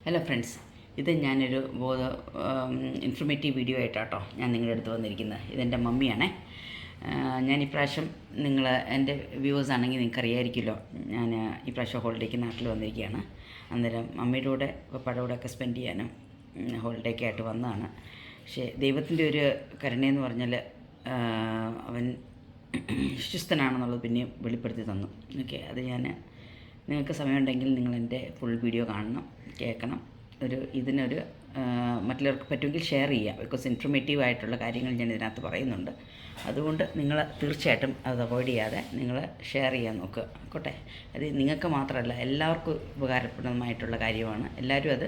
Hello friends, ഇത് ഞാനൊരു informative video ആയിട്ടാട്ടോ ഞാൻ നിങ്ങളുടെ അടുത്ത് വന്നിരിക്കുന്നത്. ഇതെൻ്റെ മമ്മിയാണേ. ഞാൻ ഇപ്രാവശ്യം എൻ്റെ വ്യൂവേഴ്സ് ആണെങ്കിൽ നിങ്ങൾക്ക് അറിയാമായിരിക്കുമല്ലോ, ഞാൻ ഇപ്രാവശ്യം ഹോളിഡേക്ക് നാട്ടിൽ വന്നിരിക്കുകയാണ്. അന്നേരം മമ്മിയുടെ കൂടെ പപ്പയുടെ കൂടെ ഒക്കെ സ്പെൻഡ് ചെയ്യാനും ഹോളിഡേക്ക് ആയിട്ട് വന്നതാണ്. പക്ഷേ ദൈവത്തിൻ്റെ ഒരു കരുണയെന്ന് പറഞ്ഞാൽ അവൻ വിശ്വസ്തനാണെന്നുള്ളത് പിന്നെയും വെളിപ്പെടുത്തി തന്നു. ഓക്കെ, അത് ഞാൻ നിങ്ങൾക്ക് സമയമുണ്ടെങ്കിൽ നിങ്ങളെൻ്റെ ഫുൾ വീഡിയോ കാണണം, കേൾക്കണം. ഇതിനൊരു മറ്റുള്ളവർക്ക് പറ്റുമെങ്കിൽ ഷെയർ ചെയ്യുക. ബിക്കോസ് ഇൻഫർമേറ്റീവ് ആയിട്ടുള്ള കാര്യങ്ങൾ ഞാൻ ഇതിനകത്ത് പറയുന്നുണ്ട്. അതുകൊണ്ട് നിങ്ങൾ തീർച്ചയായിട്ടും അത് അവോയ്ഡ് ചെയ്യാതെ നിങ്ങൾ ഷെയർ ചെയ്യാൻ നോക്കുക. ആയിക്കോട്ടെ, അത് നിങ്ങൾക്ക് മാത്രമല്ല എല്ലാവർക്കും ഉപകാരപ്രദമായിട്ടുള്ള കാര്യമാണ്. എല്ലാവരും അത്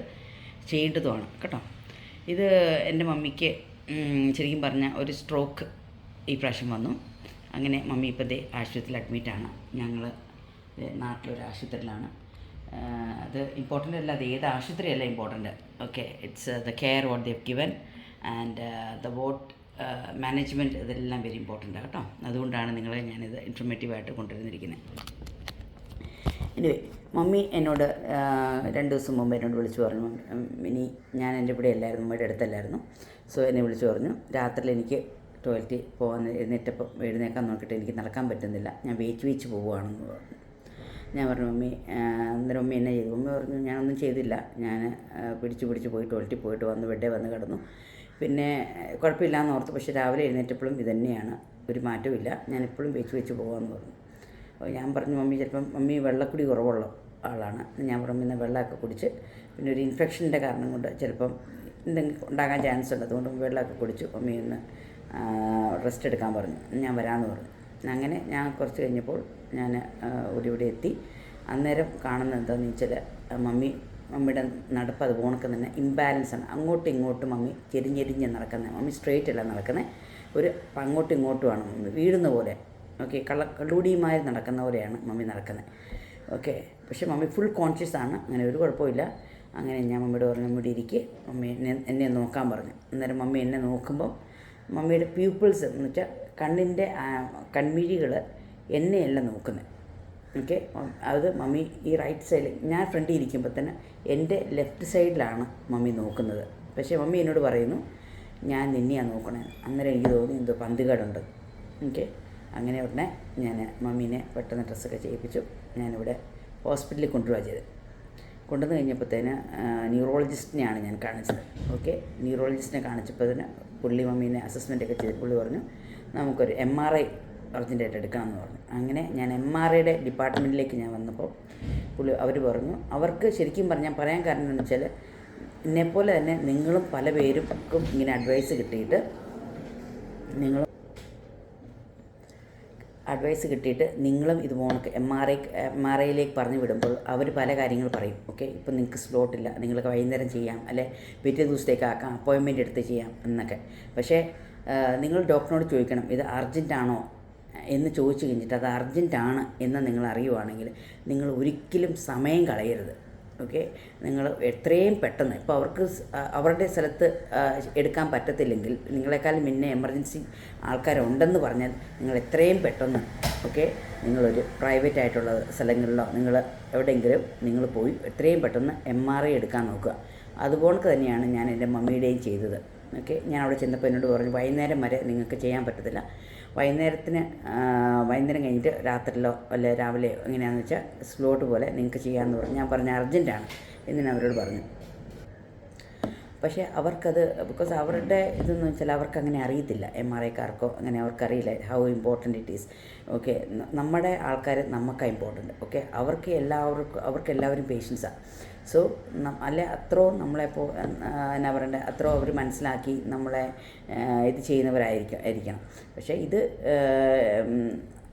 ചെയ്യേണ്ടതുമാണ് കേട്ടോ. ഇത് എൻ്റെ മമ്മിക്ക് ശരിക്കും പറഞ്ഞാൽ ഒരു സ്ട്രോക്ക് ഈ പ്രാവശ്യം വന്നു. അങ്ങനെ മമ്മി ഇപ്പോൾ ദേ ആശുപത്രിയിൽ അഡ്മിറ്റാണ്. ഞങ്ങൾ നാട്ടിലൊരു ആശുപത്രിയിലാണ്. അത് ഇമ്പോർട്ടൻ്റ് അല്ല, അത് ഏത് ആശുപത്രിയല്ല important. Okay, it's the care what they have given and the vote management, ഇതെല്ലാം വെരി ഇമ്പോർട്ടൻ്റ് കേട്ടോ. അതുകൊണ്ടാണ് നിങ്ങളെ ഞാനിത് ഇൻഫർമേറ്റീവായിട്ട് കൊണ്ടുവന്നിരിക്കുന്നത്. എനിവേ, മമ്മി എന്നോട് 2 ദിവസം മുമ്പ് എന്നോട് വിളിച്ചു പറഞ്ഞു, ഇനി ഞാൻ എൻ്റെ ഇവിടെ അല്ലായിരുന്നു, മമ്മിയുടെ അടുത്തല്ലായിരുന്നു. സോ എന്നെ വിളിച്ചു പറഞ്ഞു, രാത്രിയിൽ എനിക്ക് ടോയ്ലറ്റിൽ പോകാൻ എഴുന്നേക്കാൻ നോക്കിയിട്ട് എനിക്ക് നടക്കാൻ പറ്റുന്നില്ല, ഞാൻ വെയിറ്റ് പോവുകയാണെന്ന് പറഞ്ഞു. ഞാൻ പറഞ്ഞു, മമ്മി. അന്നേരം മമ്മി എന്നെ ചെയ്തു? മമ്മി പറഞ്ഞു, ഞാനൊന്നും ചെയ്തില്ല, ഞാൻ പിടിച്ച് പോയി ടോയ്ലറ്റിൽ പോയിട്ട് വന്ന് ബെഡേ വന്ന് കിടന്നു. പിന്നെ കുഴപ്പമില്ലാന്ന് ഓർത്തു. പക്ഷേ രാവിലെ എഴുന്നേറ്റപ്പോഴും ഇതുതന്നെയാണ്, ഒരു മാറ്റവും ഞാനിപ്പോഴും വെച്ച് പോകാമെന്ന് പറഞ്ഞു. അപ്പോൾ ഞാൻ പറഞ്ഞു, മമ്മി ചിലപ്പം മമ്മി വെള്ളക്കുടി കുറവുള്ള ആളാണ്. ഞാൻ പറഞ്ഞു, പിന്നെ വെള്ളമൊക്കെ കുടിച്ച്, പിന്നെ ഒരു ഇൻഫെക്ഷൻ്റെ കാരണം കൊണ്ട് ചിലപ്പം എന്തെങ്കിലും ഉണ്ടാകാൻ ചാൻസ് ഉണ്ട്, അതുകൊണ്ട് വെള്ളമൊക്കെ കുടിച്ചു. മമ്മി ഒന്ന് റെസ്റ്റ് എടുക്കാൻ പറഞ്ഞു. ഞാൻ വരാമെന്ന് പറഞ്ഞു. അങ്ങനെ ഞാൻ കുറച്ച് കഴിഞ്ഞപ്പോൾ ഞാൻ ഇവിടെ എത്തി. അന്നേരം കാണുന്നത് എന്താണെന്ന് വെച്ചാൽ മമ്മിയുടെ നടപ്പ് അത് പോണക്ക് തന്നെ ഇംബാലൻസാണ്. അങ്ങോട്ടും ഇങ്ങോട്ടും മമ്മി ചെരിഞ്ഞെരിഞ്ഞ് നടക്കുന്നത്. മമ്മി സ്ട്രെയിറ്റ് അല്ല നടക്കുന്നത്, ഒരു അങ്ങോട്ടും ഇങ്ങോട്ടുമാണ് മമ്മി വീഴുന്ന പോലെ. ഓക്കെ, കള്ളൂടിയുമായി നടക്കുന്ന പോലെയാണ് മമ്മി നടക്കുന്നത്. ഓക്കെ, പക്ഷേ മമ്മി ഫുൾ കോൺഷ്യസ് ആണ്, അങ്ങനെ ഒരു കുഴപ്പമില്ല. അങ്ങനെ ഞാൻ മമ്മിയോട് പറഞ്ഞു, മമ്മിയുടെ ഇരിക്കുക, മമ്മി എന്നെ നോക്കാൻ പറഞ്ഞു. അന്നേരം മമ്മി എന്നെ നോക്കുമ്പം മമ്മിയുടെ പ്യൂപ്പിൾസ് എന്ന് വെച്ചാൽ കൺമിഴികൾ എന്നെയല്ല നോക്കുന്നത്. ഓക്കെ, അത് മമ്മി ഈ റൈറ്റ് സൈഡിൽ, ഞാൻ ഫ്രണ്ടിൽ ഇരിക്കുമ്പോൾ തന്നെ എൻ്റെ ലെഫ്റ്റ് സൈഡിലാണ് മമ്മി നോക്കുന്നത്. പക്ഷേ മമ്മി എന്നോട് പറയുന്നു, ഞാൻ നിന്നെയാണ് നോക്കണേ. അന്നേരം എനിക്ക് തോന്നി എന്തോ പന്തികേടുണ്ട്. ഓക്കെ, അങ്ങനെ ഉടനെ ഞാൻ മമ്മീനെ പെട്ടെന്ന് ഡ്രസ്സൊക്കെ ചെയ്യിപ്പിച്ചു. ഞാനിവിടെ ഹോസ്പിറ്റലിൽ കൊണ്ടുപോവുക ചെയ്ത്. കൊണ്ടുവന്ന് കഴിഞ്ഞപ്പോഴത്തേന് ന്യൂറോളജിസ്റ്റിനെയാണ് ഞാൻ കാണിച്ചത്. ഓക്കെ, ന്യൂറോളജിസ്റ്റിനെ കാണിച്ചപ്പോഴത്തേന് പുള്ളി മമ്മീനെ അസസ്മെൻ്റൊക്കെ ചെയ്ത് പുള്ളി പറഞ്ഞു, നമുക്കൊരു MRI അർജൻറ്റായിട്ട് എടുക്കണമെന്ന് പറഞ്ഞു. അങ്ങനെ ഞാൻ MRIയുടെ ഡിപ്പാർട്ട്മെൻറ്റിലേക്ക് ഞാൻ വന്നപ്പോൾ അവർ പറഞ്ഞു, അവർക്ക് ശരിക്കും പറഞ്ഞാൽ പറയാൻ കാരണം എന്ന് വെച്ചാൽ, എന്നെപ്പോലെ തന്നെ നിങ്ങളും പല പേർക്കും ഇങ്ങനെ അഡ്വൈസ് കിട്ടിയിട്ട് നിങ്ങളും ഇതുപോലെ MRIയിലേക്ക് പറഞ്ഞു വിടുമ്പോൾ അവർ പല കാര്യങ്ങൾ പറയും. ഓക്കെ, ഇപ്പം നിങ്ങൾക്ക് സ്ലോട്ടില്ല, നിങ്ങൾക്ക് വൈകുന്നേരം ചെയ്യാം, അല്ലെ പിറ്റേ ദിവസത്തേക്ക് ആക്കാം, അപ്പോയിൻമെൻറ്റ് എടുത്ത് ചെയ്യാം എന്നൊക്കെ. പക്ഷേ നിങ്ങൾ ഡോക്ടറിനോട് ചോദിക്കണം, ഇത് അർജൻറ്റാണോ എന്ന് ചോദിച്ചു കഴിഞ്ഞിട്ട് അത് അർജൻറ്റാണ് എന്ന് നിങ്ങൾ അറിയുവാണെങ്കിൽ നിങ്ങൾ ഒരിക്കലും സമയം കളയരുത്. ഓക്കെ, നിങ്ങൾ എത്രയും പെട്ടെന്ന്, ഇപ്പോൾ അവരുടെ സ്ഥലത്ത് എടുക്കാൻ പറ്റത്തില്ലെങ്കിൽ, നിങ്ങളെക്കാളും മുന്നേ എമർജൻസി ആൾക്കാരുണ്ടെന്ന് പറഞ്ഞാൽ നിങ്ങൾ എത്രയും പെട്ടെന്ന് നിങ്ങളൊരു പ്രൈവറ്റ് ആയിട്ടുള്ള സ്ഥലങ്ങളിലോ നിങ്ങൾ എവിടെയെങ്കിലും നിങ്ങൾ പോയി എത്രയും പെട്ടെന്ന് MRI എടുക്കാൻ നോക്കുക. അതുപോലെ തന്നെയാണ് ഞാൻ എൻ്റെ മമ്മിയുടെയും ചെയ്തത്. ഓക്കെ, ഞാൻ അവിടെ ചെന്നപ്പോൾ എന്നോട് പറഞ്ഞു, വൈകുന്നേരം വരെ നിങ്ങൾക്ക് ചെയ്യാൻ പറ്റത്തില്ല, വൈകുന്നേരം കഴിഞ്ഞിട്ട് രാത്രിയിലോ അല്ലെ രാവിലെയോ എങ്ങനെയാണെന്ന് വെച്ചാൽ സ്ലോട്ട് പോലെ നിങ്ങൾക്ക് ചെയ്യാമെന്ന് പറഞ്ഞു. ഞാൻ പറഞ്ഞ അർജൻറ്റാണ് എന്ന് ഞാൻ അവരോട് പറഞ്ഞു. പക്ഷേ അവർക്കത്, ബിക്കോസ് അവരുടെ ഇതെന്ന് വെച്ചാൽ അവർക്കങ്ങനെ അറിയത്തില്ല, MRIക്കാർക്കോ അങ്ങനെ അവർക്കറിയില്ല how important it is. Okay, നമ്മുടെ ആൾക്കാർ നമുക്കാണ് ഇമ്പോർട്ടൻ്റ്. ഓക്കെ, അവർക്കെല്ലാവരും പേഷ്യൻസാണ്. സോ അല്ലെ അത്രയും നമ്മളെപ്പോൾ എന്നാ പറയണ്ടേ, അത്രയും അവർ മനസ്സിലാക്കി നമ്മളെ ഇത് ചെയ്യുന്നവരായിരിക്കണം. പക്ഷേ ഇത്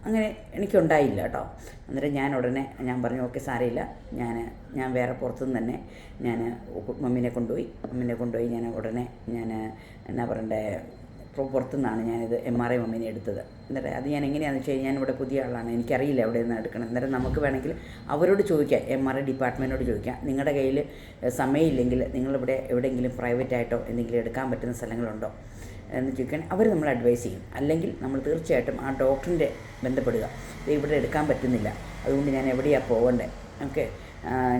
അങ്ങനെ എനിക്കുണ്ടായില്ല കേട്ടോ. അന്നേരം ഞാൻ ഉടനെ പറഞ്ഞു, ഓക്കെ സാരമില്ല, ഞാൻ വേറെ പുറത്തുനിന്ന് തന്നെ ഞാൻ മമ്മീനെ കൊണ്ടുപോയി ഞാൻ ഉടനെ എന്നാ പറയണ്ടേ, പുറത്തുനിന്നാണ് ഞാനിത് MRI മമ്മീനെ എടുത്തത്. എന്നിട്ട് അത് ഞാൻ എങ്ങനെയാണെന്ന് വെച്ച് കഴിഞ്ഞാൽ, ഞാനിവിടെ പുതിയ ആളാണ്, എനിക്കറിയില്ല എവിടെ നിന്ന് എടുക്കണം. അന്നേരം നമുക്ക് വേണമെങ്കിൽ അവരോട് ചോദിക്കാം, MRI ഡിപ്പാർട്ട്മെൻറ്റിനോട് ചോദിക്കാം, നിങ്ങളുടെ കയ്യിൽ സമയമില്ലെങ്കിൽ നിങ്ങളിവിടെ എവിടെയെങ്കിലും പ്രൈവറ്റായിട്ടോ എന്തെങ്കിലും എടുക്കാൻ പറ്റുന്ന സ്ഥലങ്ങളുണ്ടോ എന്ന് ചോദിക്കാൻ അവർ നമ്മൾ അഡ്വൈസ് ചെയ്യും. അല്ലെങ്കിൽ നമ്മൾ തീർച്ചയായിട്ടും ആ ഡോക്ടറിൻ്റെ ബന്ധപ്പെടുക, ഇവിടെ എടുക്കാൻ പറ്റുന്നില്ല, അതുകൊണ്ട് ഞാൻ എവിടെയാണ് പോകേണ്ടത്. ഓക്കെ,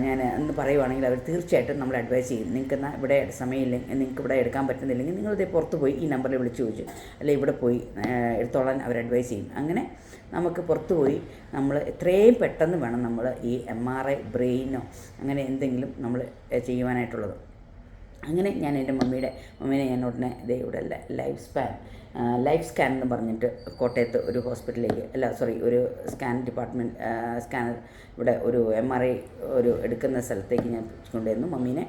ഞാൻ എന്ന് പറയുവാണെങ്കിൽ അവർ തീർച്ചയായിട്ടും നമ്മൾ അഡ്വൈസ് ചെയ്യും. നിങ്ങൾക്ക് എന്നാൽ ഇവിടെ സമയമില്ലെങ്കിൽ, നിങ്ങൾക്ക് ഇവിടെ എടുക്കാൻ പറ്റുന്നില്ലെങ്കിൽ നിങ്ങളിതേ പുറത്ത് പോയി ഈ നമ്പറിൽ വിളിച്ച് ചോദിച്ചു, അല്ലെങ്കിൽ ഇവിടെ പോയി എടുത്തോളാൻ അവർ അഡ്വൈസ് ചെയ്യും. അങ്ങനെ നമുക്ക് പുറത്ത് പോയി നമ്മൾ എത്രയും പെട്ടെന്ന് വേണം നമ്മൾ ഈ MRI ബ്രെയിനോ അങ്ങനെ എന്തെങ്കിലും നമ്മൾ ചെയ്യുവാനായിട്ടുള്ളത്. അങ്ങനെ ഞാൻ എൻ്റെ മമ്മീനെ ഞാൻ ഉടനെ ഇവിടെ ലൈഫ് സ്കാൻ എന്ന് പറഞ്ഞിട്ട് കോട്ടയത്ത് ഒരു ഹോസ്പിറ്റലിലേക്ക് ഒരു സ്കാനർ ഇവിടെ ഒരു MRI എടുക്കുന്ന സ്ഥലത്തേക്ക് ഞാൻ കൊണ്ടുവന്നു മമ്മീനെ.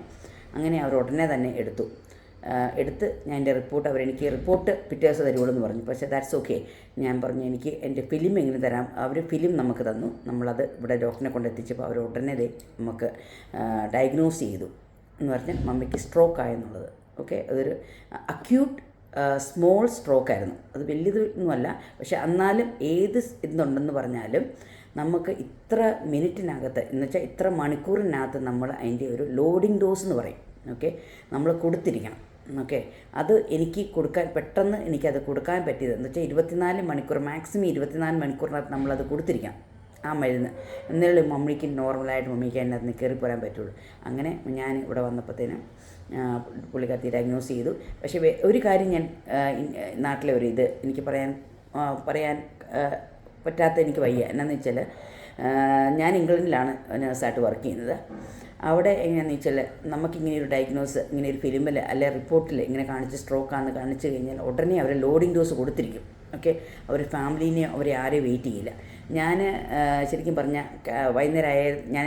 അങ്ങനെ അവർ ഉടനെ തന്നെ എടുത്ത് ഞാൻ എൻ്റെ അവരെനിക്ക് റിപ്പോർട്ട് പിറ്റേ ദിവസം തരുള്ളൂ എന്ന് പറഞ്ഞു. പക്ഷേ ദാറ്റ്സ് ഓക്കെ. ഞാൻ പറഞ്ഞു എനിക്ക് എൻ്റെ ഫിലിം എങ്ങനെ തരാം. അവർ ഫിലിം നമുക്ക് തന്നു. നമ്മളത് ഇവിടെ ഡോക്ടറിനെ കൊണ്ടെത്തിച്ചപ്പോൾ അവർ ഉടനെ നമുക്ക് ഡയഗ്നോസ് ചെയ്തു എന്ന് പറഞ്ഞാൽ മമ്മിക്ക് സ്ട്രോക്ക് ആയെന്നുള്ളത്. ഓക്കെ, അതൊരു അക്യൂട്ട് സ്മോൾ സ്ട്രോക്കായിരുന്നു. അത് വലിയതൊന്നുമല്ല, പക്ഷെ എന്നാലും ഏത് ഇതുണ്ടെന്ന് പറഞ്ഞാലും നമുക്ക് ഇത്ര മിനിറ്റിനകത്ത് എന്ന് വെച്ചാൽ ഇത്ര മണിക്കൂറിനകത്ത് നമ്മൾ അതിൻ്റെ ഒരു ലോഡിംഗ് ഡോസ് എന്ന് പറയും. ഓക്കെ, നമ്മൾ കൊടുത്തിരിക്കണം. ഓക്കെ, അത് എനിക്ക് പെട്ടെന്ന് എനിക്കത് കൊടുക്കാൻ പറ്റിയത് എന്ന് വെച്ചാൽ 24 മണിക്കൂർ, മാക്സിമം 24 മണിക്കൂറിനകത്ത് നമ്മളത് കൊടുത്തിരിക്കണം ആ മരുന്ന്. എന്നാലും മമ്മിക്ക് നോർമലായിട്ട് മമ്മിക്ക് അതിനകത്ത് നിന്ന് കയറിപ്പോരാൻ പറ്റുള്ളൂ. അങ്ങനെ ഞാൻ ഇവിടെ വന്നപ്പോഴത്തേനും പുള്ളിക്കാരത്തി ഡയഗ്നോസ് ചെയ്തു. പക്ഷേ ഒരു കാര്യം ഞാൻ നാട്ടിലെ ഒരു ഇത് എനിക്ക് പറയാൻ പറ്റാത്ത എനിക്ക് വയ്യ. എന്നാന്ന് വെച്ചാൽ ഞാൻ ഇംഗ്ലണ്ടിലാണ് നേഴ്സായിട്ട് വർക്ക് ചെയ്യുന്നത്. അവിടെ എങ്ങനെയാണെന്ന് വെച്ചാൽ നമുക്കിങ്ങനെ ഒരു ഡയഗ്നോസ് ഇങ്ങനെ ഒരു ഫിലിമിൽ അല്ലെ റിപ്പോർട്ടിൽ ഇങ്ങനെ സ്ട്രോക്കാണെന്ന് കാണിച്ചു കഴിഞ്ഞാൽ ഉടനെ അവർ ലോഡിംഗ് ഡോസ് കൊടുത്തിരിക്കും. ഓക്കെ, അവർ ഫാമിലീനെ അവരെ ആരെയും വെയിറ്റ് ചെയ്യില്ല. ഞാൻ ശരിക്കും പറഞ്ഞാൽ വൈകുന്നേരമായിരുന്നു. ഞാൻ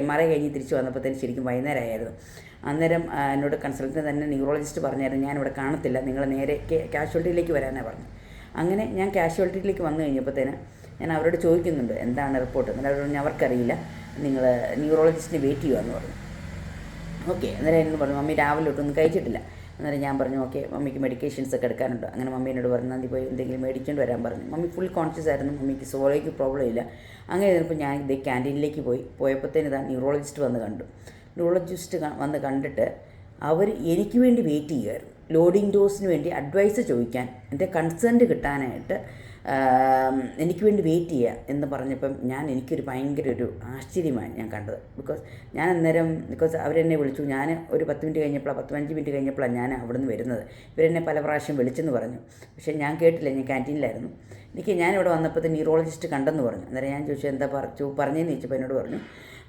MRI കഴിഞ്ഞ് തിരിച്ച് വന്നപ്പോഴത്തേന് ശരിക്കും വൈകുന്നേരമായിരുന്നു. അന്നേരം എന്നോട് കൺസൾട്ടൻ്റ് തന്നെ ന്യൂറോളജിസ്റ്റ് പറഞ്ഞായിരുന്നു ഞാനിവിടെ കാണത്തില്ല, നിങ്ങൾ നേരെ കാഷ്വാലിറ്റിയിലേക്ക് വരാനാണ് പറഞ്ഞു. അങ്ങനെ ഞാൻ കാഷ്വാലിറ്റിയിലേക്ക് വന്നു കഴിഞ്ഞപ്പോഴത്തേന് ഞാൻ അവരോട് ചോദിക്കുന്നുണ്ട് എന്താണ് റിപ്പോർട്ട്. എന്നിട്ട് അവർ പറഞ്ഞു അവർക്കറിയില്ല, നിങ്ങൾ ന്യൂറോളജിസ്റ്റിനെ വെയിറ്റ് ചെയ്യുകയെന്ന് പറഞ്ഞു. ഓക്കെ, അന്നേരം എന്നോട് പറഞ്ഞു മമ്മി രാവിലെ തൊട്ടൊന്നും കഴിച്ചിട്ടില്ല. അന്നേരം ഞാൻ പറഞ്ഞു ഓക്കെ, മമ്മിക്ക് മെഡിക്കേഷൻസ് ഒക്കെ എടുക്കാനുണ്ട്. അങ്ങനെ മമ്മി എന്നോട് പറഞ്ഞു നന്ദി പോയി എന്തെങ്കിലും മേടിച്ചുകൊണ്ട് വരാൻ പറഞ്ഞു. മമ്മി ഫുൾ കോൺഷ്യസ് ആയിരുന്നു, മമ്മിക്ക് സോളോയ്ക്ക് പ്രോബ്ലം ഇല്ല. അങ്ങനെ ഇരുന്നപ്പോൾ ഞാൻ ഇതേ ക്യാൻറ്റീനിലേക്ക് പോയപ്പോഴത്തേന് ഇതാ ന്യൂറോളജിസ്റ്റ് വന്ന് കണ്ടു. ന്യൂറോളജിസ്റ്റ് വന്ന് കണ്ടിട്ട് അവർ എനിക്ക് വേണ്ടി വെയിറ്റ് ചെയ്യുമായിരുന്നു. ലോഡിംഗ് ഡോസിന് വേണ്ടി അഡ്വൈസ് ചോദിക്കാൻ, എൻ്റെ കൺസേൺഡ് കിട്ടാനായിട്ട് എനിക്ക് വേണ്ടി വെയിറ്റ് ചെയ്യുക എന്ന് പറഞ്ഞപ്പം എനിക്കൊരു ഭയങ്കര ഒരു ആശ്ചര്യമായി ഞാൻ കണ്ടത്. ബിക്കോസ് അവരെന്നെ വിളിച്ചു. ഞാൻ ഒരു 15 മിനിറ്റ് കഴിഞ്ഞപ്പോഴാണ് ഞാൻ അവിടെ നിന്ന് വരുന്നത്. ഇവരെന്നെ പല പ്രാവശ്യം വിളിച്ചെന്ന് പറഞ്ഞു. പക്ഷേ ഞാൻ കേട്ടില്ല, ഞാൻ ക്യാൻറ്റീനിലായിരുന്നു. ഞാനിവിടെ വന്നപ്പോൾ ന്യൂറോളജിസ്റ്റ് കണ്ടെന്ന് പറഞ്ഞു. അന്നേരം ഞാൻ ചോദിച്ചു എന്താ പറഞ്ഞതെന്ന് ചോദിച്ചപ്പോൾ എന്നോട് പറഞ്ഞു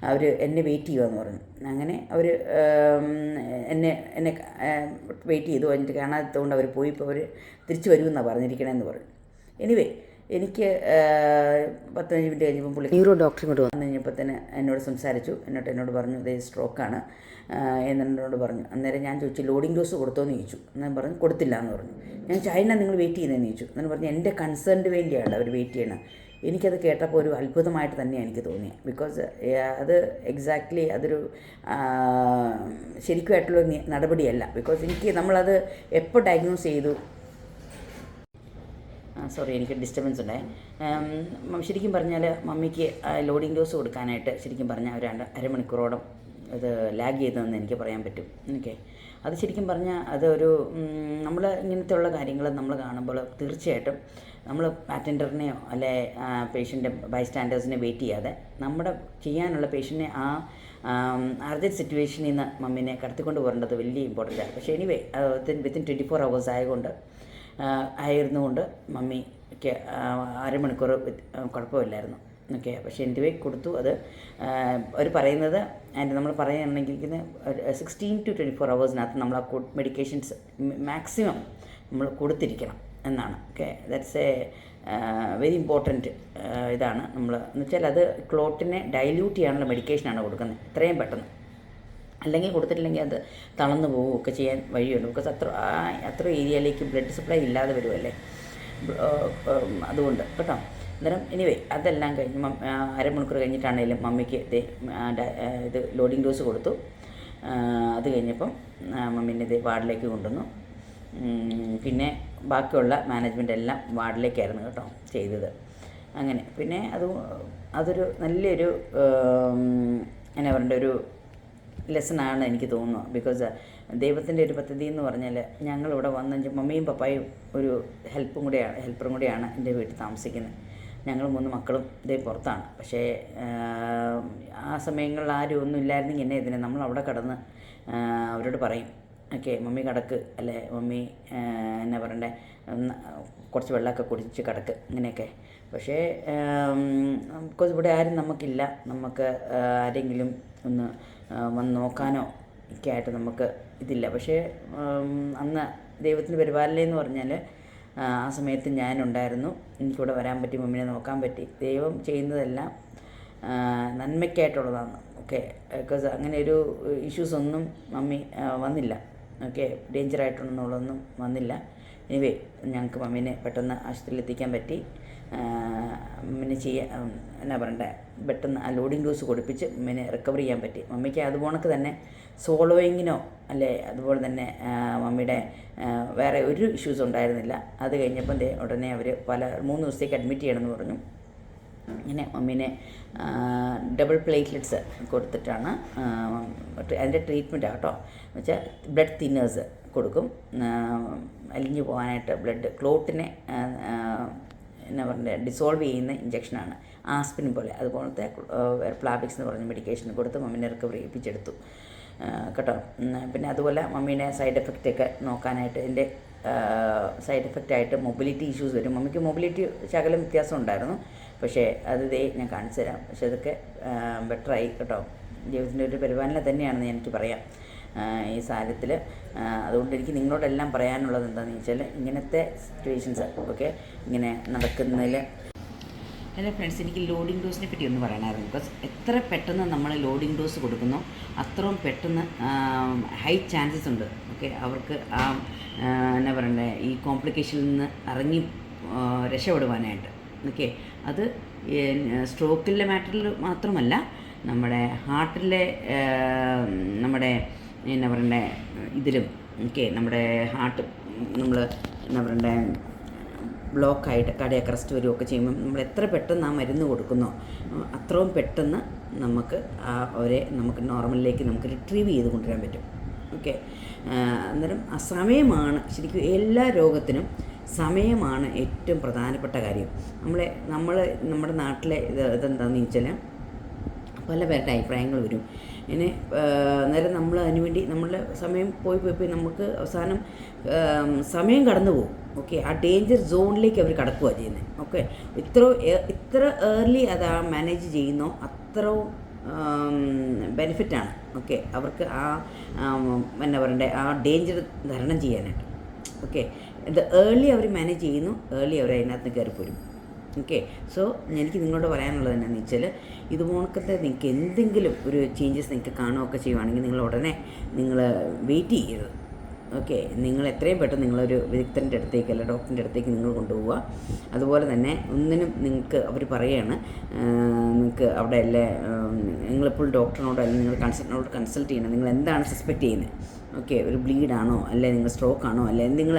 അവർ എന്നെ വെയിറ്റ് ചെയ്യുമെന്ന് പറഞ്ഞു. അങ്ങനെ എന്നെ വെയിറ്റ് ചെയ്തു. കഴിഞ്ഞിട്ട് കാണാത്തതുകൊണ്ട് അവർ പോയി. ഇപ്പോൾ അവർ തിരിച്ചു വരുമെന്നാണ് പറഞ്ഞിരിക്കണമെന്ന് പറഞ്ഞു. എനിവേ എനിക്ക് 15 മിനിറ്റ് കഴിഞ്ഞപ്പോൾ പുള്ളി ന്യൂറോ ഡോക്ടർ ഇങ്ങോട്ട് വന്നു കഴിഞ്ഞപ്പോൾ തന്നെ എന്നോട് സംസാരിച്ചു. എന്നോട് പറഞ്ഞു ഇതേ സ്ട്രോക്കാണ് എന്നോട് പറഞ്ഞു. അന്നേരം ഞാൻ ചോദിച്ചു ലോഡിംഗ് ഡോസ് കൊടുത്തോന്ന് ചോദിച്ചു. എന്നാൽ പറഞ്ഞു കൊടുത്തില്ല എന്ന് പറഞ്ഞു. ഞാൻ ചൈന നിങ്ങൾ വെയിറ്റ് ചെയ്യുന്നതെന്ന് ചോദിച്ചു. എന്നു പറഞ്ഞു എൻ്റെ കൺസേൺഡ് വേണ്ടിയാണ് അവർ വെയിറ്റ് ചെയ്യണം. എനിക്കത് കേട്ടപ്പോൾ ഒരു അത്ഭുതമായിട്ട് തന്നെയാണ് എനിക്ക് തോന്നിയത്. ബിക്കോസ് അത് എക്സാക്ട്ലി അതൊരു ശരിക്കുമായിട്ടുള്ള നടപടിയല്ല. ബിക്കോസ് നമ്മളത് എപ്പോൾ ഡയഗ്നോസ് ചെയ്തു, എനിക്ക് ഡിസ്റ്റർബൻസ് ഉണ്ടായി. ശരിക്കും പറഞ്ഞാൽ മമ്മിക്ക് ലോഡിംഗ് ഡോസ് കൊടുക്കാനായിട്ട് ശരിക്കും പറഞ്ഞാൽ ഒരു അരമണിക്കൂറോളം അത് ലാഗ് ചെയ്തതെന്ന് എനിക്ക് പറയാൻ പറ്റും. ഓക്കെ, അത് ശരിക്കും പറഞ്ഞാൽ അതൊരു നമ്മൾ ഇങ്ങനത്തെ ഉള്ള കാര്യങ്ങൾ നമ്മൾ കാണുമ്പോൾ തീർച്ചയായിട്ടും നമ്മൾ അറ്റൻഡറിനെയോ അല്ലെ പേഷ്യൻ്റെ ബൈസ്റ്റാൻഡേഴ്സിനെ വെയിറ്റ് ചെയ്യാതെ നമ്മുടെ ചെയ്യാനുള്ള പേഷ്യൻറ്റിനെ അർജൻറ്റ് സിറ്റുവേഷനിൽ നിന്ന് മമ്മീനെ കടത്തിക്കൊണ്ട് പോകേണ്ടത് വലിയ ഇമ്പോർട്ടൻ്റ് ആണ്. പക്ഷേ എനിവേ വിത്തിൻ 24 hours ആയിരുന്നുകൊണ്ട് മമ്മിക്ക് അരമണിക്കൂർ കുഴപ്പമില്ലായിരുന്നു. ഓക്കെ, പക്ഷേ എൻ്റെ കൊടുത്തു. അത് അവർ പറയുന്നത് നമ്മൾ പറയുകയാണെങ്കിൽ 16 to 24 hours നമ്മൾ ആ മെഡിക്കേഷൻസ് മാക്സിമം നമ്മൾ കൊടുത്തിരിക്കണം എന്നാണ്. Okay, that's A very important ഇതാണ്. എന്ന് വെച്ചാൽ അത് ക്ലോട്ടിനെ ഡൈല്യൂട്ട് ചെയ്യാനുള്ള മെഡിക്കേഷനാണ് കൊടുക്കുന്നത് എത്രയും പെട്ടെന്ന്. അല്ലെങ്കിൽ കൊടുത്തിട്ടില്ലെങ്കിൽ അത് തളർന്നു പോവുകയൊക്കെ ചെയ്യാൻ വഴിയുണ്ട്. ബിക്കോസ് അത്ര ഏരിയയിലേക്ക് ബ്ലഡ് സപ്ലൈ ഇല്ലാതെ വരുമല്ലേ, അതുകൊണ്ട് കേട്ടോ. അന്നേരം എനിവേ അതെല്ലാം കഴിഞ്ഞ് അരമണിക്കൂർ കഴിഞ്ഞിട്ടാണെങ്കിലും മമ്മിക്ക് ഇത് ലോഡിംഗ് ഡോസ് കൊടുത്തു. അത് കഴിഞ്ഞപ്പം മമ്മീനെ വാർഡിലേക്ക് കൊണ്ടുവന്നു. പിന്നെ ബാക്കിയുള്ള മാനേജ്മെൻ്റ് എല്ലാം വാർഡിലേക്കായിരുന്നു കേട്ടോ ചെയ്തത്. അങ്ങനെ പിന്നെ അതൊരു നല്ലൊരു എന്നാ പറയണ്ട ഒരു ലെസണാണ് എനിക്ക് തോന്നുന്നു. ബിക്കോസ് ദൈവത്തിൻ്റെ ഒരു പദ്ധതി എന്ന് പറഞ്ഞാൽ ഞങ്ങളിവിടെ വന്ന് മമ്മിയും പപ്പായും ഒരു ഹെൽപ്പറും കൂടെയാണ് എൻ്റെ വീട്ടിൽ താമസിക്കുന്നത്. ഞങ്ങൾ 3 മക്കളും ഇതേ പുറത്താണ്. പക്ഷേ ആ സമയങ്ങളിൽ ആരും ഒന്നും ഇല്ലായിരുന്നെങ്കിൽ എന്നെ ഇതിനെ നമ്മളവിടെ കിടന്ന് അവരോട് പറയും, ഓക്കെ മമ്മി കിടക്ക്, അല്ലേ മമ്മി എന്നാ പറയണ്ടേ, കുറച്ച് വെള്ളമൊക്കെ കുടിച്ച് കിടക്ക്, ഇങ്ങനെയൊക്കെ. പക്ഷേ ബിക്കോസ് ഇവിടെ ആരും നമുക്കില്ല, നമുക്ക് ആരെങ്കിലും ഒന്ന് വന്ന് നോക്കാനോ ഒക്കെ ആയിട്ട് നമുക്ക് ഇതില്ല. പക്ഷേ അന്ന് ദൈവത്തിൻ്റെ പരിപാലനയെന്ന് പറഞ്ഞാൽ ആ സമയത്ത് ഞാനുണ്ടായിരുന്നു, എനിക്കിവിടെ വരാൻ പറ്റി, മമ്മീനെ നോക്കാൻ പറ്റി. ദൈവം ചെയ്യുന്നതെല്ലാം നന്മയ്ക്കായിട്ടുള്ളതാണ്. ഓക്കെ, ബിക്കോസ് അങ്ങനെ ഒരു ഇഷ്യൂസ് ഒന്നും മമ്മി വന്നില്ല. ഓക്കെ, ഡേഞ്ചറായിട്ടുണ്ടെന്നുള്ളതൊന്നും വന്നില്ല. എനിവേ ഞങ്ങൾക്ക് മമ്മീനെ പെട്ടെന്ന് ആശുപത്രിയിൽ എത്തിക്കാൻ പറ്റി. മമ്മീനെ എന്നാ പറയണ്ടേ, പെട്ടെന്ന് ആ ലോഡിങ് ഡോസ് കൊടുപ്പിച്ച് മമ്മീനെ റിക്കവർ ചെയ്യാൻ പറ്റി. മമ്മിക്ക് അതുപോണക്ക് തന്നെ സോളോയിങ്ങിനോ അല്ലേ അതുപോലെ തന്നെ മമ്മിയുടെ വേറെ ഒരു ഇഷ്യൂസ് ഉണ്ടായിരുന്നില്ല. അത് കഴിഞ്ഞപ്പം ഉടനെ അവർ 3 ദിവസത്തേക്ക് അഡ്മിറ്റ് ചെയ്യണമെന്ന് പറഞ്ഞു. ഇങ്ങനെ മമ്മീനെ ഡബിൾ പ്ലേറ്റ്ലെറ്റ്സ് കൊടുത്തിട്ടാണ് അതിൻ്റെ ട്രീറ്റ്മെൻറ്റ് കേട്ടോ. എന്നുവെച്ചാൽ ബ്ലഡ് തിന്നേഴ്സ് കൊടുക്കും, അലിഞ്ഞു പോകാനായിട്ട് ബ്ലഡ് ക്ലോട്ടിനെ എന്നാ പറയുക ഡിസോൾവ് ചെയ്യുന്ന ഇഞ്ചക്ഷനാണ്, ആസ്പിൻ പോലെ. അതുപോലത്തെ പ്ലാബിക്സ് എന്ന് പറഞ്ഞ മെഡിക്കേഷൻ കൊടുത്ത് മമ്മീനെ റിക്കവർ ചെയ്യിപ്പിച്ചെടുത്തു കേട്ടോ. പിന്നെ അതുപോലെ മമ്മീനെ സൈഡ് എഫക്റ്റൊക്കെ നോക്കാനായിട്ട് എൻ്റെ സൈഡ് എഫക്റ്റായിട്ട് മൊബിലിറ്റി ഇഷ്യൂസ് വരും. മമ്മിക്ക് മൊബിലിറ്റി ശകലം വ്യത്യാസം ഉണ്ടായിരുന്നു, പക്ഷേ അത് ഞാൻ കാണിച്ചു തരാം. പക്ഷേ അതൊക്കെ ബെറ്ററായി കേട്ടോ. ദൈവത്തിൻ്റെ ഒരു പരിപാലന തന്നെയാണെന്ന് എനിക്ക് പറയാം ഈ സാഹചര്യത്തിൽ. അതുകൊണ്ട് എനിക്ക് നിങ്ങളോടെല്ലാം പറയാനുള്ളത് എന്താണെന്ന് വെച്ചാൽ, ഇങ്ങനത്തെ സിറ്റുവേഷൻസ് ഓക്കെ ഇങ്ങനെ നടക്കുന്നതിൽ. ഹലോ ഫ്രണ്ട്സ്, എനിക്ക് ലോഡിംഗ് ഡോസിനെ പറ്റി ഒന്ന് പറയണമായിരുന്നു. ബിക്കോസ് എത്ര പെട്ടെന്ന് നമ്മൾ ലോഡിംഗ് ഡോസ് കൊടുക്കുന്നോ അത്രയും പെട്ടെന്ന് ഹൈ ചാൻസസ് ഉണ്ട് ഓക്കെ അവർക്ക് എന്നാ പറയണ്ടേ ഈ കോംപ്ലിക്കേഷനിൽ നിന്ന് ഇറങ്ങി രക്ഷപ്പെടുവാനായിട്ട്. ഓക്കെ, അത് സ്ട്രോക്കിൻ്റെ മാറ്ററിൽ മാത്രമല്ല, നമ്മുടെ ഹാർട്ടിലെ നമ്മുടെ എന്നാ പറയണ്ടേ ഇതിലും ഓക്കെ നമ്മുടെ ഹാർട്ട് നമ്മൾ എന്നാ പറയണ്ടേ ബ്ലോക്കായിട്ട് കാർഡിയാക് അറസ്റ്റ് വരികയൊക്കെ ചെയ്യുമ്പം നമ്മൾ എത്ര പെട്ടെന്ന് ആ മരുന്ന് കൊടുക്കുന്നോ അത്രയും പെട്ടെന്ന് നമുക്ക് അവരെ നമുക്ക് നോർമലിലേക്ക് നമുക്ക് റിട്രീവ് ചെയ്ത് കൊണ്ടുവരാൻ പറ്റും. ഓക്കെ, അന്നേരം ആ സമയമാണ് ശരിക്കും എല്ലാ രോഗത്തിനും സമയമാണ് ഏറ്റവും പ്രധാനപ്പെട്ട കാര്യം. നമ്മുടെ നാട്ടിലെ ഇതെന്താണെന്ന് ചോദിച്ചാൽ പല പേരുടെ അഭിപ്രായങ്ങൾ വരും. ഇങ്ങനെ അന്നേരം നമ്മൾ അതിനുവേണ്ടി നമ്മളുടെ സമയം പോയി നമുക്ക് അവസാനം സമയം കടന്നു പോകും. ഓക്കെ, ആ ഡേഞ്ചർ സോണിലേക്ക് അവർ കടക്കുകയാണ് ചെയ്യുന്നത്. ഓക്കെ, ഇത്ര ഏർലി അത് മാനേജ് ചെയ്യുന്നോ അത്രയും ബെനിഫിറ്റാണ്. ഓക്കെ, അവർക്ക് എന്നാ പറയണ്ടേ ആ ഡേഞ്ചർ തരണം ചെയ്യാനായിട്ട്. ഓക്കെ, ഇത് ഏർലി അവർ മാനേജ് ചെയ്യുന്നു, ഏർലി അവർ അതിനകത്ത് കയറിപ്പോരും. ഓക്കെ, സോ എനിക്ക് നിങ്ങളോട് പറയാനുള്ളത് എന്നാന്ന് വെച്ചാൽ, ഇതുപോലത്തെ നിങ്ങൾക്ക് എന്തെങ്കിലും ഒരു ചേഞ്ചസ് നിങ്ങൾക്ക് കാണുകയൊക്കെ ചെയ്യുവാണെങ്കിൽ നിങ്ങൾ ഉടനെ വെയിറ്റ് ചെയ്യരുത്. ഓക്കെ, നിങ്ങൾ എത്രയും പെട്ടെന്ന് നിങ്ങളൊരു വിദഗ്ധൻ്റെ അടുത്തേക്ക് അല്ല ഡോക്ടറിൻ്റെ അടുത്തേക്ക് നിങ്ങൾ കൊണ്ടുപോവുക. അതുപോലെ തന്നെ ഒന്നിനും നിങ്ങൾക്ക് അവർ പറയുകയാണ് നിങ്ങൾക്ക് അവിടെ അല്ലേ നിങ്ങളിപ്പോൾ ഡോക്ടറിനോട് അല്ലെങ്കിൽ നിങ്ങൾ കൺസൾട്ട് ചെയ്യണം. നിങ്ങൾ എന്താണ് സസ്പെക്റ്റ് ചെയ്യുന്നത്? ഓക്കെ, ഒരു ബ്ലീഡാണോ അല്ലെ നിങ്ങൾ സ്ട്രോക്കാണോ അല്ലെ നിങ്ങൾ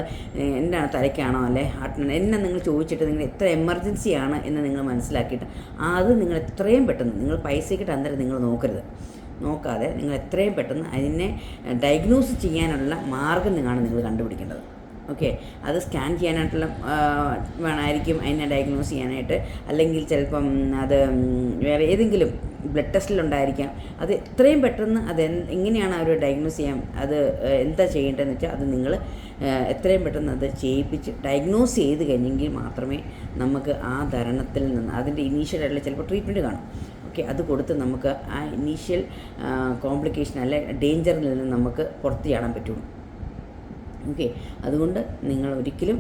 എന്താണ് തലയ്ക്കാണോ അല്ലെ ഹാർട്ടിനാണോ എന്നെ നിങ്ങൾ ചോദിച്ചിട്ട് നിങ്ങൾ എത്ര എമർജൻസിയാണ് എന്ന് നിങ്ങൾ മനസ്സിലാക്കിയിട്ട് അത് നിങ്ങൾ എത്രയും പെട്ടെന്ന് നിങ്ങൾ പൈസയ്ക്കിട്ട് അന്നേരം നിങ്ങൾ നോക്കാതെ നിങ്ങൾ എത്രയും പെട്ടെന്ന് അതിനെ ഡയഗ്നോസ് ചെയ്യാനുള്ള മാർഗം നിങ്ങൾ കണ്ടുപിടിക്കേണ്ടത്. ഓക്കെ, അത് സ്കാൻ ചെയ്യാനായിട്ടുള്ള വേണമായിരിക്കും അതിനെ ഡയഗ്നോസ് ചെയ്യാനായിട്ട്, അല്ലെങ്കിൽ ചിലപ്പം അത് വേറെ ഏതെങ്കിലും ബ്ലഡ് ടെസ്റ്റിലുണ്ടായിരിക്കാം. അത് എത്രയും പെട്ടെന്ന് എങ്ങനെയാണ് അവർ ഡയഗ്നോസ് ചെയ്യാൻ അത് എന്താ ചെയ്യേണ്ടതെന്ന് വെച്ചാൽ അത് നിങ്ങൾ എത്രയും പെട്ടെന്ന് അത് ചെയ്യിപ്പിച്ച് ഡയഗ്നോസ് ചെയ്ത് കഴിഞ്ഞെങ്കിൽ മാത്രമേ നമുക്ക് ആ ധരണത്തിൽ നിന്ന് അതിൻ്റെ ഇനീഷ്യലായിട്ടുള്ള ചിലപ്പോൾ ട്രീറ്റ്മെൻറ്റ് കാണും. ഓക്കെ, അത് കൊടുത്ത് നമുക്ക് ആ ഇനീഷ്യൽ കോംപ്ലിക്കേഷൻ അല്ലെ ഡേഞ്ചറിൽ നിന്ന് നമുക്ക് പുറത്ത് ചാടാൻ പറ്റുള്ളൂ. ഓക്കെ, അതുകൊണ്ട് നിങ്ങൾ ഒരിക്കലും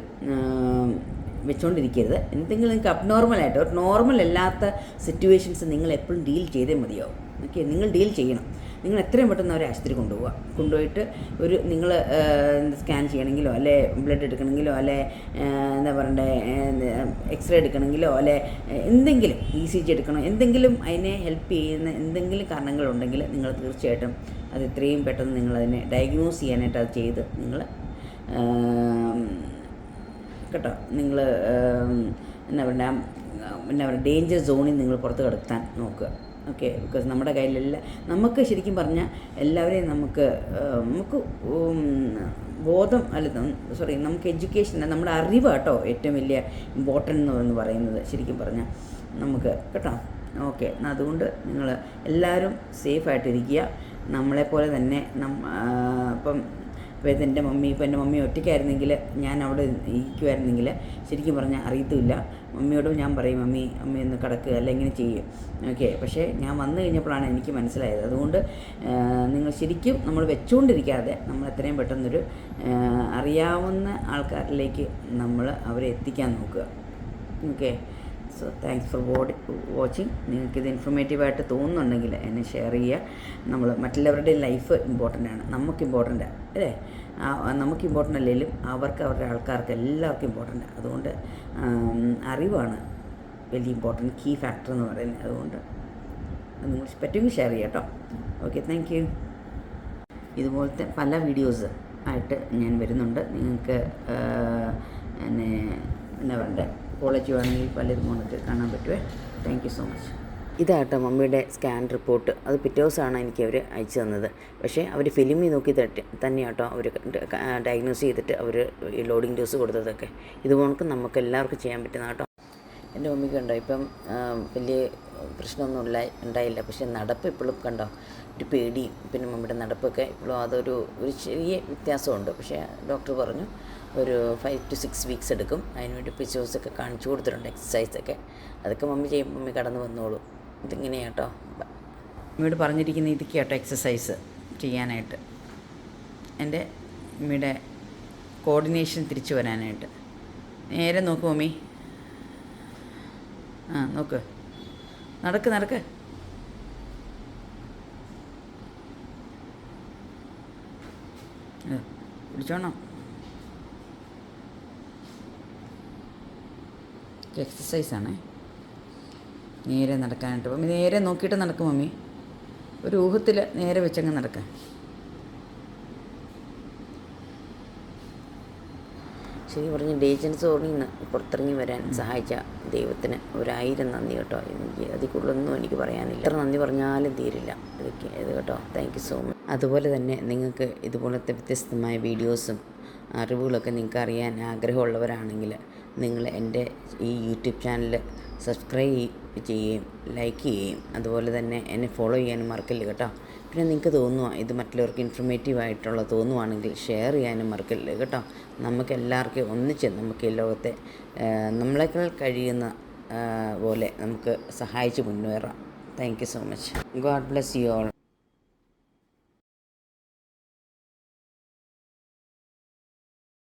വെച്ചുകൊണ്ടിരിക്കരുത്. എന്തെങ്കിലും നിങ്ങൾക്ക് അബ്നോർമലായിട്ട് ഒരു നോർമൽ അല്ലാത്ത സിറ്റുവേഷൻസ് നിങ്ങൾ എപ്പോഴും ഡീൽ ചെയ്തേ മതിയാവും. ഓക്കെ, നിങ്ങൾ ഡീൽ ചെയ്യണം. നിങ്ങൾ എത്രയും പെട്ടെന്ന് അവരെ ആശുപത്രി കൊണ്ടുപോയിട്ട് നിങ്ങൾ സ്കാൻ ചെയ്യണമെങ്കിലോ അല്ലെ ബ്ലഡ് എടുക്കണമെങ്കിലോ അല്ലെ എന്താ പറയണ്ടേ എക്സ്റേ എടുക്കണമെങ്കിലോ അല്ലെ എന്തെങ്കിലും ECG എടുക്കണോ എന്തെങ്കിലും അതിനെ ഹെൽപ്പ് ചെയ്യുന്ന എന്തെങ്കിലും കാരണങ്ങളുണ്ടെങ്കിൽ നിങ്ങൾ തീർച്ചയായിട്ടും അത് എത്രയും പെട്ടെന്ന് നിങ്ങളതിനെ ഡയഗ്നോസ് ചെയ്യാനായിട്ട് അത് ചെയ്ത് നിങ്ങൾ കേട്ടോ നിങ്ങൾ എന്താ പറയുക ഡേഞ്ചർ സോണിൽ നിങ്ങൾ പുറത്ത് കിടത്താൻ നോക്കുക. ഓക്കെ, ബിക്കോസ് നമ്മുടെ കയ്യിലെല്ലാം നമുക്ക് ശരിക്കും പറഞ്ഞാൽ എല്ലാവരെയും നമുക്ക് ബോധം അല്ല, സോറി, നമുക്ക് എഡ്യൂക്കേഷൻ, നമ്മുടെ അറിവാട്ടോ ഏറ്റവും വലിയ ഇമ്പോർട്ടൻ്റ് എന്ന് പറയുന്നത് ശരിക്കും പറഞ്ഞാൽ നമുക്ക് കേട്ടോ. ഓക്കെ, അതുകൊണ്ട് നിങ്ങൾ എല്ലാവരും സേഫായിട്ടിരിക്കുക. നമ്മളെപ്പോലെ തന്നെ ഇപ്പം എൻ്റെ മമ്മി, ഇപ്പം എൻ്റെ മമ്മി ഒറ്റയ്ക്കായിരുന്നെങ്കിൽ, ഞാൻ അവിടെ ഇരിക്കുമായിരുന്നെങ്കിൽ ശരിക്കും പറഞ്ഞാൽ അറിയത്തുമില്ല. മമ്മിയോടും ഞാൻ പറയും, അമ്മി ഒന്ന് കിടക്കുക, അല്ല ഇങ്ങനെ ചെയ്യും. ഓക്കെ, പക്ഷേ ഞാൻ വന്നു കഴിഞ്ഞപ്പോഴാണ് എനിക്ക് മനസ്സിലായത്. അതുകൊണ്ട് നിങ്ങൾ ശരിക്കും നമ്മൾ വെച്ചുകൊണ്ടിരിക്കാതെ നമ്മൾ എത്രയും പെട്ടെന്നൊരു അറിയാവുന്ന ആൾക്കാരിലേക്ക് നമ്മൾ അവരെ എത്തിക്കാൻ നോക്കുക. Okay, so thanks for watching. നിങ്ങൾക്കിത് ഇൻഫോർമേറ്റീവായിട്ട് തോന്നുന്നുണ്ടെങ്കിൽ എന്നെ ഷെയർ ചെയ്യുക. നമ്മൾ മറ്റുള്ളവരുടെ ലൈഫ് ഇമ്പോർട്ടൻ്റ് ആണ്, നമുക്ക് ഇമ്പോർട്ടൻ്റ് അല്ലേ? നമുക്ക് ഇമ്പോർട്ടൻ്റ് അല്ലെങ്കിലും അവർക്ക്, അവരുടെ ആൾക്കാർക്ക് എല്ലാവർക്കും ഇമ്പോർട്ടൻ്റ്. അതുകൊണ്ട് അറിവാണ് വലിയ ഇമ്പോർട്ടൻ്റ് കീ ഫാക്ടർ എന്ന് പറയുന്നത്. അതുകൊണ്ട് നിങ്ങൾ പറ്റുമെങ്കിൽ ഷെയർ ചെയ്യാം കേട്ടോ. Okay, thank you. ഇതുപോലത്തെ പല വീഡിയോസ് ആയിട്ട് ഞാൻ വരുന്നുണ്ട്. നിങ്ങൾക്ക് എന്നെ എന്നാ വേണ്ടേ, കോളേജ് വേണമെങ്കിൽ പലരും വന്നിട്ട് കാണാൻ പറ്റുമേ. Thank you so much. ഇതാട്ടോ മമ്മിയുടെ സ്കാൻ റിപ്പോർട്ട്. അത് പിറ്റേ ദിവസമാണ് എനിക്ക് അവർ അയച്ചു തന്നത്. പക്ഷേ അവർ ഫിലിമിൽ നോക്കി തന്നെയാട്ടോ അവർ ഡയഗ്നോസ് ചെയ്തിട്ട് അവർ ലോഡിങ് ഡോസ് കൊടുത്തതൊക്കെ. ഇതുപോലെ നമുക്ക് എല്ലാവർക്കും ചെയ്യാൻ പറ്റുന്ന കേട്ടോ. എൻ്റെ മമ്മിക്ക് ഉണ്ടോ ഇപ്പം വലിയ പ്രശ്നമൊന്നും ഉണ്ടായില്ല. പക്ഷേ നടപ്പ് ഇപ്പോഴും കണ്ടോ ഒരു പേടിയും, പിന്നെ മമ്മിയുടെ നടപ്പൊക്കെ ഇപ്പോഴും ഒരു ചെറിയ വ്യത്യാസമുണ്ട്. പക്ഷേ ഡോക്ടർ പറഞ്ഞു ഒരു 5 to 6 weeks എടുക്കും. അതിനുവേണ്ടി പിക്ചേഴ്സൊക്കെ കാണിച്ചു കൊടുത്തിട്ടുണ്ട്, എക്സസൈസൊക്കെ. അതൊക്കെ മമ്മി ചെയ്യുമ്പോൾ മമ്മി കടന്നു വന്നോളൂ. ഇതിങ്ങനെയാട്ടോ മമ്മിയോട് പറഞ്ഞിരിക്കുന്ന ഇതൊക്കെ കേട്ടോ എക്സസൈസ് ചെയ്യാനായിട്ട്, എൻ്റെ മമ്മിയുടെ കോർഡിനേഷൻ തിരിച്ചു വരാനായിട്ട്. നേരെ നോക്ക് മമ്മി, നോക്ക്, നടക്ക് പിടിച്ചോണം. എക്സസൈസാണേ, നേരെ നടക്കാനായിട്ട്. മമ്മി നേരെ നോക്കിയിട്ട് നടക്കും മമ്മി, ഒരു ഊഹത്തിൽ നേരെ വെച്ചങ്ങ് നടക്കാൻ. ശരി പറഞ്ഞ് ഡേജൻസ് ഓർണിൽ നിന്ന് പുറത്തിറങ്ങി വരാൻ സഹായിച്ച ദൈവത്തിന് 1000 നന്ദി കേട്ടോ. എനിക്ക് അതിൽ കൂടുതലൊന്നും എനിക്ക് പറയാനില്ല, എത്ര നന്ദി പറഞ്ഞാലും തീരില്ല ഇത് കേട്ടോ. Thank you so much. അതുപോലെ തന്നെ നിങ്ങൾക്ക് ഇതുപോലത്തെ വ്യത്യസ്തമായ വീഡിയോസും അറിവുകളൊക്കെ നിങ്ങൾക്ക് അറിയാൻ ആഗ്രഹമുള്ളവരാണെങ്കിൽ നിങ്ങൾ എൻ്റെ ഈ യൂട്യൂബ് ചാനൽ സബ്സ്ക്രൈബ് ചെയ്യുകയും ലൈക്ക് ചെയ്യുകയും അതുപോലെ തന്നെ എന്നെ ഫോളോ ചെയ്യാനും മറക്കല്ല് കേട്ടോ. പിന്നെ നിങ്ങൾക്ക് തോന്നുക ഇത് മറ്റുള്ളവർക്ക് ഇൻഫർമേറ്റീവായിട്ടുള്ള തോന്നുവാണെങ്കിൽ ഷെയർ ചെയ്യാനും മറക്കല്ല് കേട്ടോ. നമുക്ക് എല്ലാവർക്കും ഒന്നിച്ച് നമുക്ക് ഈ ലോകത്തെ നമ്മളെക്കാൾ കഴിയുന്ന പോലെ നമുക്ക് സഹായിച്ച് മുന്നേറാം. Thank you so much. God bless you all.